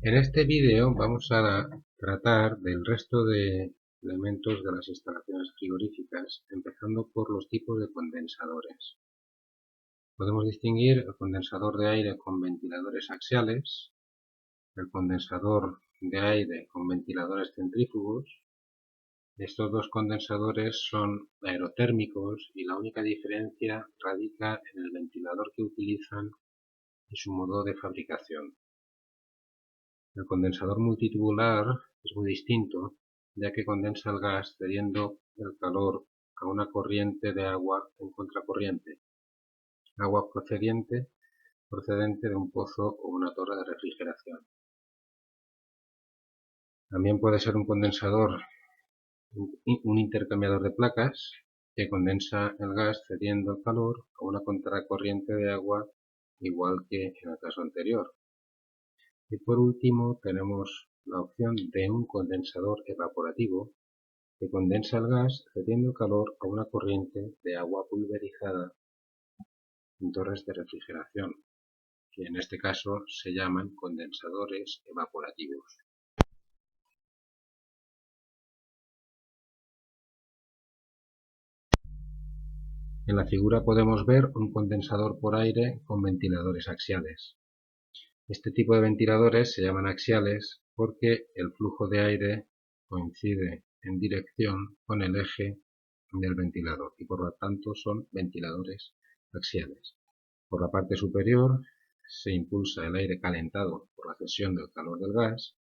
En este vídeo vamos a tratar del resto de elementos de las instalaciones frigoríficas, empezando por los tipos de condensadores. Podemos distinguir el condensador de aire con ventiladores axiales, el condensador de aire con ventiladores centrífugos. Estos dos condensadores son aerotérmicos y la única diferencia radica en el ventilador que utilizan y su modo de fabricación. El condensador multitubular es muy distinto, ya que condensa el gas cediendo el calor a una corriente de agua en contracorriente, agua procedente de un pozo o una torre de refrigeración. También puede ser un condensador, un intercambiador de placas, que condensa el gas cediendo el calor a una contracorriente de agua, igual que en el caso anterior. Y por último tenemos la opción de un condensador evaporativo, que condensa el gas cediendo el calor a una corriente de agua pulverizada en torres de refrigeración, que en este caso se llaman condensadores evaporativos. En la figura podemos ver un condensador por aire con ventiladores axiales. Este tipo de ventiladores se llaman axiales porque el flujo de aire coincide en dirección con el eje del ventilador y por lo tanto son ventiladores axiales. Por la parte superior se impulsa el aire calentado por la cesión del calor del gas.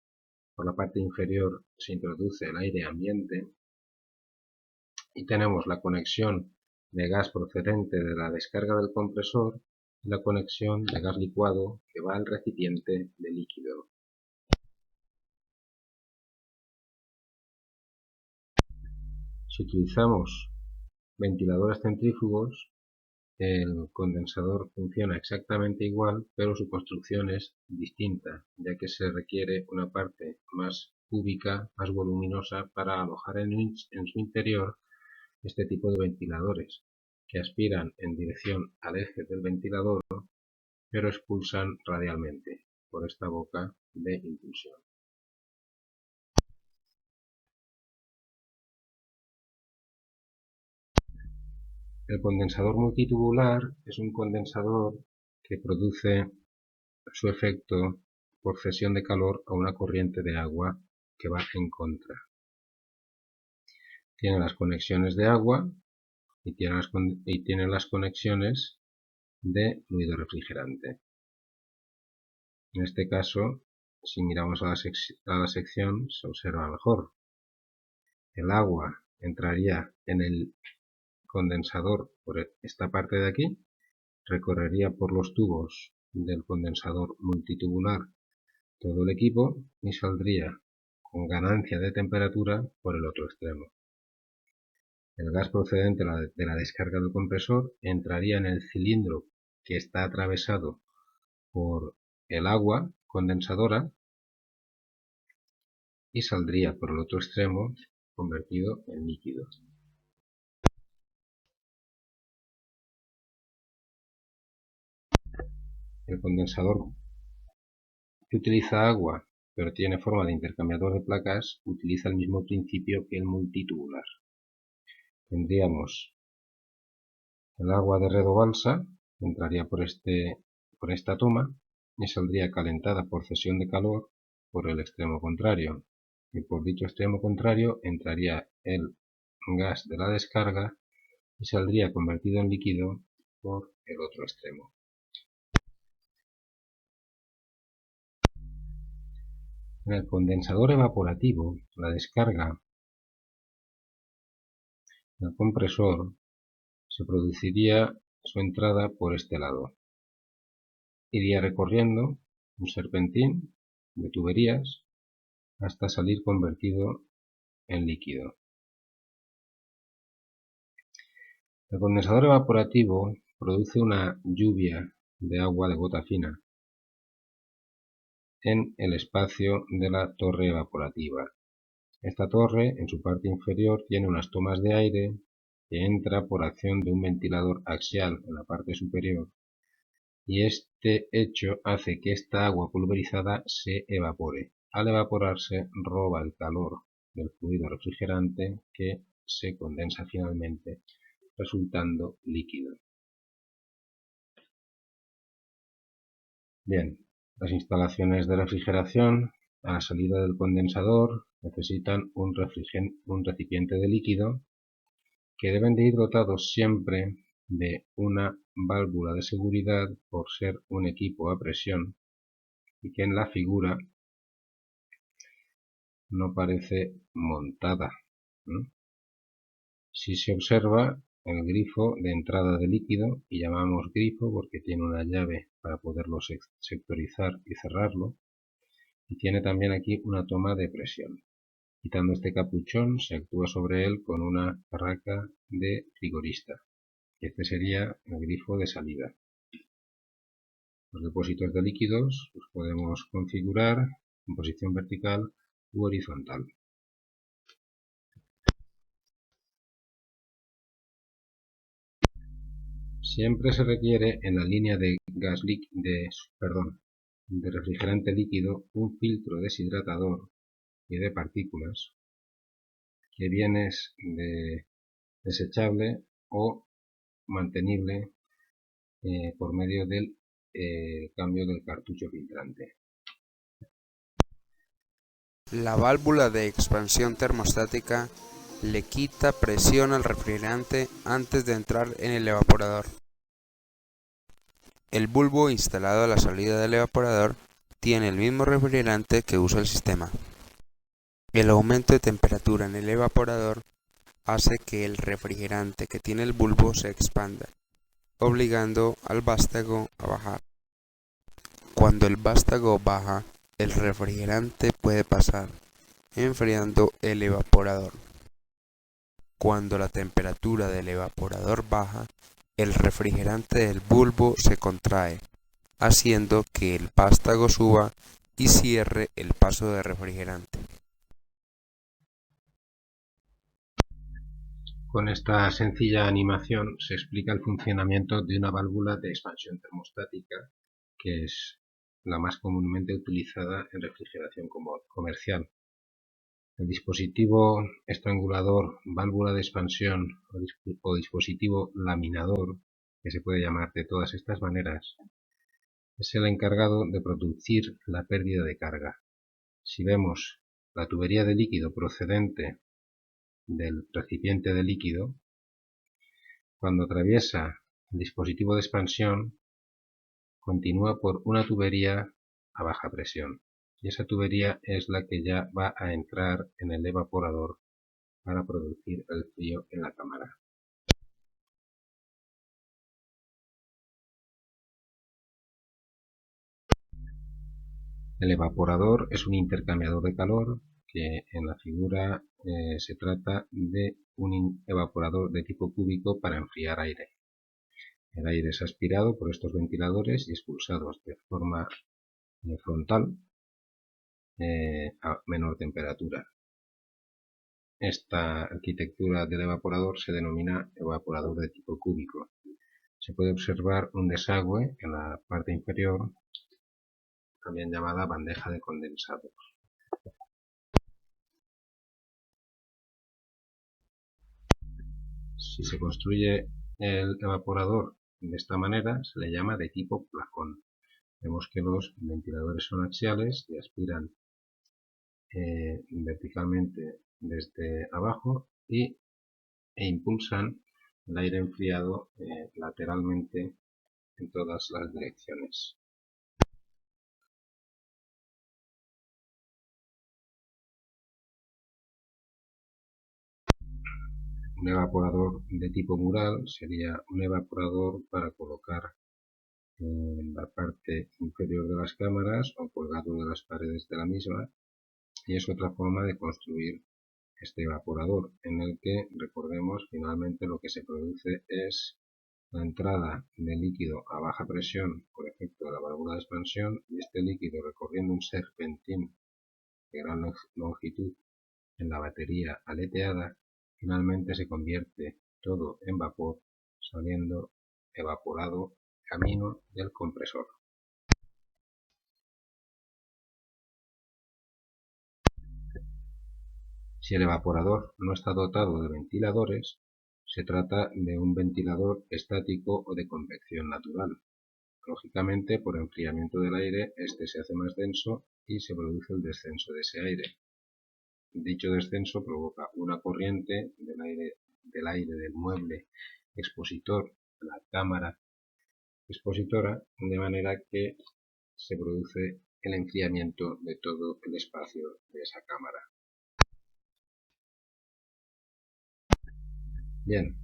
Por la parte inferior se introduce el aire ambiente y tenemos la conexión de gas procedente de la descarga del compresor y la conexión de gas licuado que va al recipiente de líquido. Si utilizamos ventiladores centrífugos, el condensador funciona exactamente igual, pero su construcción es distinta, ya que se requiere una parte más cúbica, más voluminosa, para alojar en su interior este tipo de ventiladores, que aspiran en dirección al eje del ventilador, pero expulsan radialmente por esta boca de impulsión. El condensador multitubular es un condensador que produce su efecto por cesión de calor a una corriente de agua que va en contra. Tiene las conexiones de agua y tiene las conexiones de fluido refrigerante. En este caso, si miramos a la sección, se observa mejor. El agua entraría en el condensador por esta parte de aquí, recorrería por los tubos del condensador multitubular todo el equipo y saldría con ganancia de temperatura por el otro extremo. El gas procedente de la descarga del compresor entraría en el cilindro que está atravesado por el agua condensadora y saldría por el otro extremo convertido en líquido. El condensador que utiliza agua pero tiene forma de intercambiador de placas utiliza el mismo principio que el multitubular. Tendríamos el agua de redobalsa, entraría por esta toma y saldría calentada por cesión de calor por el extremo contrario, y por dicho extremo contrario entraría el gas de la descarga y saldría convertido en líquido por el otro extremo. En el condensador evaporativo, la descarga del compresor se produciría su entrada por este lado. Iría recorriendo un serpentín de tuberías hasta salir convertido en líquido. El condensador evaporativo produce una lluvia de agua de gota fina en el espacio de la torre evaporativa. Esta torre, en su parte inferior, tiene unas tomas de aire que entra por acción de un ventilador axial en la parte superior y este hecho hace que esta agua pulverizada se evapore. Al evaporarse roba el calor del fluido refrigerante que se condensa finalmente, resultando líquido. Bien, las instalaciones de refrigeración a la salida del condensador necesitan un recipiente de líquido que deben de ir dotados siempre de una válvula de seguridad por ser un equipo a presión y que en la figura no parece montada. Si se observa el grifo de entrada de líquido, y llamamos grifo porque tiene una llave para poderlo sectorizar y cerrarlo, y tiene también aquí una toma de presión. Quitando este capuchón se actúa sobre él con una barraca de frigorista. Este sería el grifo de salida. Los depósitos de líquidos los podemos configurar en posición vertical u horizontal. Siempre se requiere en la línea de de refrigerante líquido un filtro deshidratador y de partículas que viene desechable o mantenible por medio del cambio del cartucho filtrante. La válvula de expansión termostática le quita presión al refrigerante antes de entrar en el evaporador. El bulbo instalado a la salida del evaporador tiene el mismo refrigerante que usa el sistema. El aumento de temperatura en el evaporador hace que el refrigerante que tiene el bulbo se expanda, obligando al vástago a bajar. Cuando el vástago baja, el refrigerante puede pasar, enfriando el evaporador. Cuando la temperatura del evaporador baja, el refrigerante del bulbo se contrae, haciendo que el vástago suba y cierre el paso de refrigerante. Con esta sencilla animación se explica el funcionamiento de una válvula de expansión termostática, que es la más comúnmente utilizada en refrigeración comercial. El dispositivo estrangulador, válvula de expansión o dispositivo laminador, que se puede llamar de todas estas maneras, es el encargado de producir la pérdida de carga. Si vemos la tubería de líquido procedente del recipiente de líquido, cuando atraviesa el dispositivo de expansión, continúa por una tubería a baja presión, y esa tubería es la que ya va a entrar en el evaporador para producir el frío en la cámara. El evaporador es un intercambiador de calor que en la figura se trata de un evaporador de tipo cúbico para enfriar aire. El aire es aspirado por estos ventiladores y expulsado de forma frontal a menor temperatura. Esta arquitectura del evaporador se denomina evaporador de tipo cúbico. Se puede observar un desagüe en la parte inferior, también llamada bandeja de condensados. Si se construye el evaporador de esta manera, se le llama de tipo plafón. Vemos que los ventiladores son axiales y aspiran verticalmente desde abajo e impulsan el aire enfriado lateralmente en todas las direcciones. Un evaporador de tipo mural sería un evaporador para colocar en la parte inferior de las cámaras o colgado de las paredes de la misma, y es otra forma de construir este evaporador, en el que, recordemos, finalmente lo que se produce es la entrada de líquido a baja presión por efecto de la válvula de expansión, y este líquido, recorriendo un serpentín de gran longitud en la batería aleteada, finalmente se convierte todo en vapor, saliendo evaporado camino del compresor. Si el evaporador no está dotado de ventiladores, se trata de un ventilador estático o de convección natural. Lógicamente, por enfriamiento del aire, este se hace más denso y se produce el descenso de ese aire. Dicho descenso provoca una corriente del aire del mueble expositor a la cámara expositora, de manera que se produce el enfriamiento de todo el espacio de esa cámara. Bien,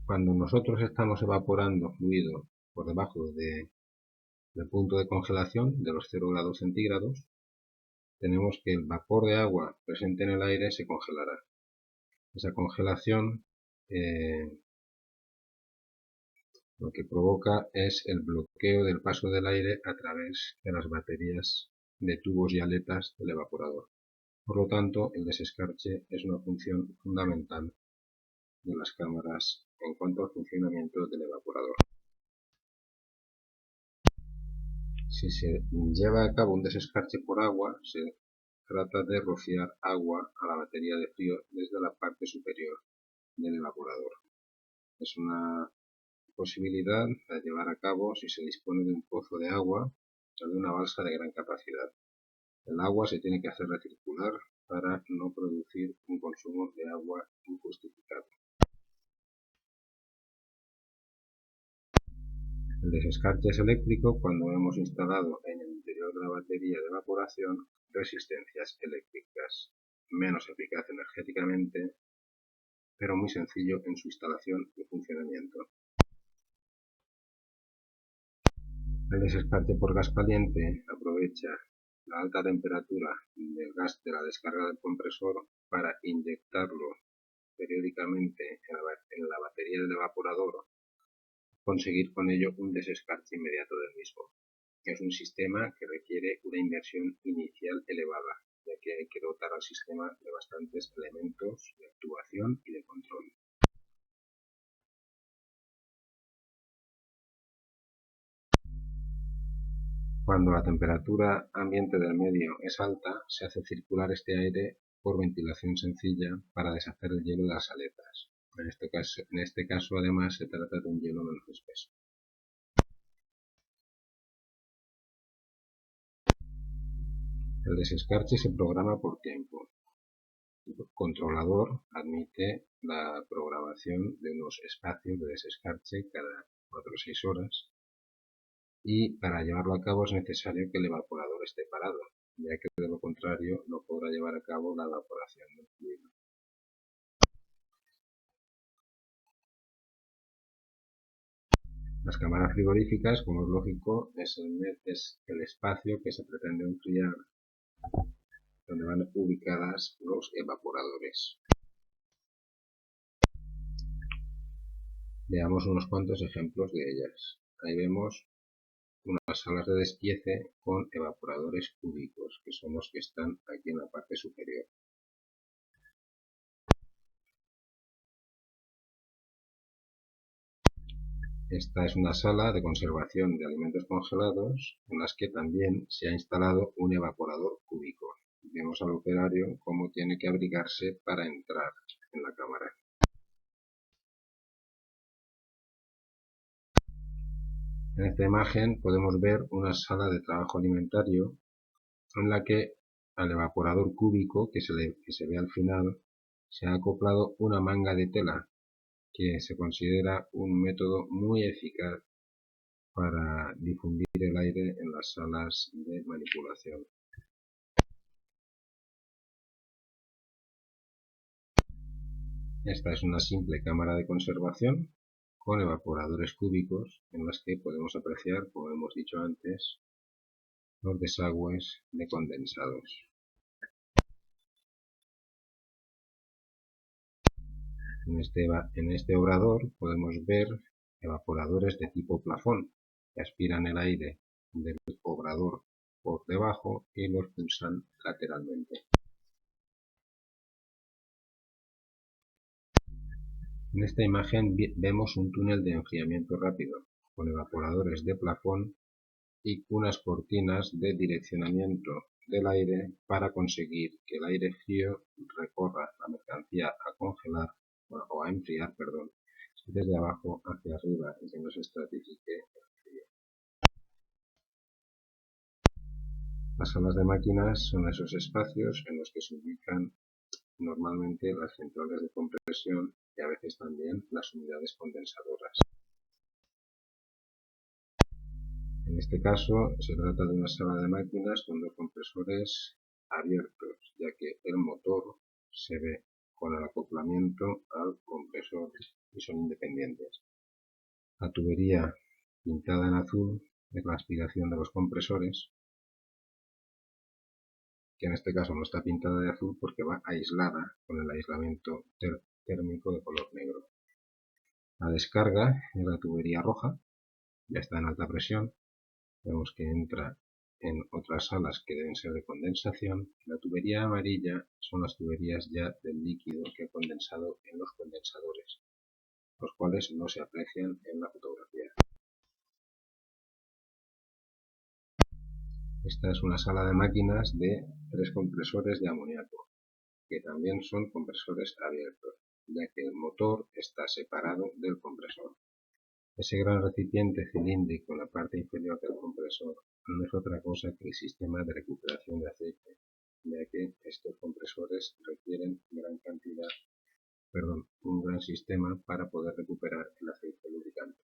cuando nosotros estamos evaporando fluido por debajo del punto de congelación de los 0 grados centígrados, tenemos que el vapor de agua presente en el aire se congelará. Esa congelación lo que provoca es el bloqueo del paso del aire a través de las baterías de tubos y aletas del evaporador. Por lo tanto, el desescarche es una función fundamental de las cámaras en cuanto al funcionamiento del evaporador. Si se lleva a cabo un desescarche por agua, se trata de rociar agua a la batería de frío desde la parte superior del evaporador. Es una posibilidad a llevar a cabo si se dispone de un pozo de agua o de una balsa de gran capacidad. El agua se tiene que hacer recircular para no producir un consumo de agua injustificado. El desescarche es eléctrico cuando hemos instalado en el interior de la batería de evaporación resistencias eléctricas, menos eficaz energéticamente, pero muy sencillo en su instalación y funcionamiento. El desescarche por gas caliente aprovecha la alta temperatura del gas de la descarga del compresor para inyectarlo periódicamente en la batería del evaporador, conseguir con ello un desescarche inmediato del mismo. Es un sistema que requiere una inversión inicial elevada, ya que hay que dotar al sistema de bastantes elementos de actuación y de control. Cuando la temperatura ambiente del medio es alta, se hace circular este aire por ventilación sencilla para deshacer el hielo de las aletas. En este caso, además, se trata de un hielo menos espeso. El desescarche se programa por tiempo. El controlador admite la programación de unos espacios de desescarche cada 4 o 6 horas y para llevarlo a cabo es necesario que el evaporador esté parado, ya que de lo contrario no podrá llevar a cabo la evaporación del fluido. Las cámaras frigoríficas, como es lógico, es el espacio que se pretende enfriar, donde van ubicadas los evaporadores. Veamos unos cuantos ejemplos de ellas. Ahí vemos unas salas de despiece con evaporadores cúbicos, que son los que están aquí en la parte superior. Esta es una sala de conservación de alimentos congelados en las que también se ha instalado un evaporador cúbico. Vemos al operario cómo tiene que abrigarse para entrar en la cámara. En esta imagen podemos ver una sala de trabajo alimentario en la que al evaporador cúbico que se ve al final se ha acoplado una manga de tela, que se considera un método muy eficaz para difundir el aire en las salas de manipulación. Esta es una simple cámara de conservación con evaporadores cúbicos en las que podemos apreciar, como hemos dicho antes, los desagües de condensados. En este obrador podemos ver evaporadores de tipo plafón que aspiran el aire del obrador por debajo y lo expulsan lateralmente. En esta imagen vemos un túnel de enfriamiento rápido. con evaporadores de plafón y unas cortinas de direccionamiento del aire para conseguir que el aire frío recorra la mercancía a congelar, o a enfriar, perdón, desde abajo hacia arriba y que no se estratifique el frío. Las salas de máquinas son esos espacios en los que se ubican normalmente las centrales de compresión y a veces también las unidades condensadoras. En este caso se trata de una sala de máquinas con dos compresores abiertos, ya que el motor se ve con el acoplamiento al compresor y son independientes. La tubería pintada en azul es la aspiración de los compresores, que en este caso no está pintada de azul porque va aislada con el aislamiento térmico de color negro. La descarga es la tubería roja, ya está en alta presión. Vemos que entra en otras salas que deben ser de condensación. La tubería amarilla son las tuberías ya del líquido que ha condensado en los condensadores, los cuales no se aprecian en la fotografía. Esta es una sala de máquinas de 3 compresores de amoníaco, que también son compresores abiertos, ya que el motor está separado del compresor. Ese gran recipiente cilíndrico en la parte inferior del compresor no es otra cosa que el sistema de recuperación de aceite, ya que estos compresores requieren un gran sistema para poder recuperar el aceite lubricante.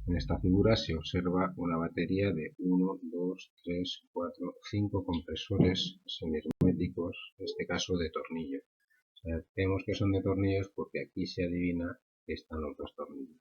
En esta figura se observa una batería de 1, 2, 3, 4, 5 compresores semiherméticos, en este caso de tornillo. Vemos que son de tornillos porque aquí se adivina que están los 2 tornillos.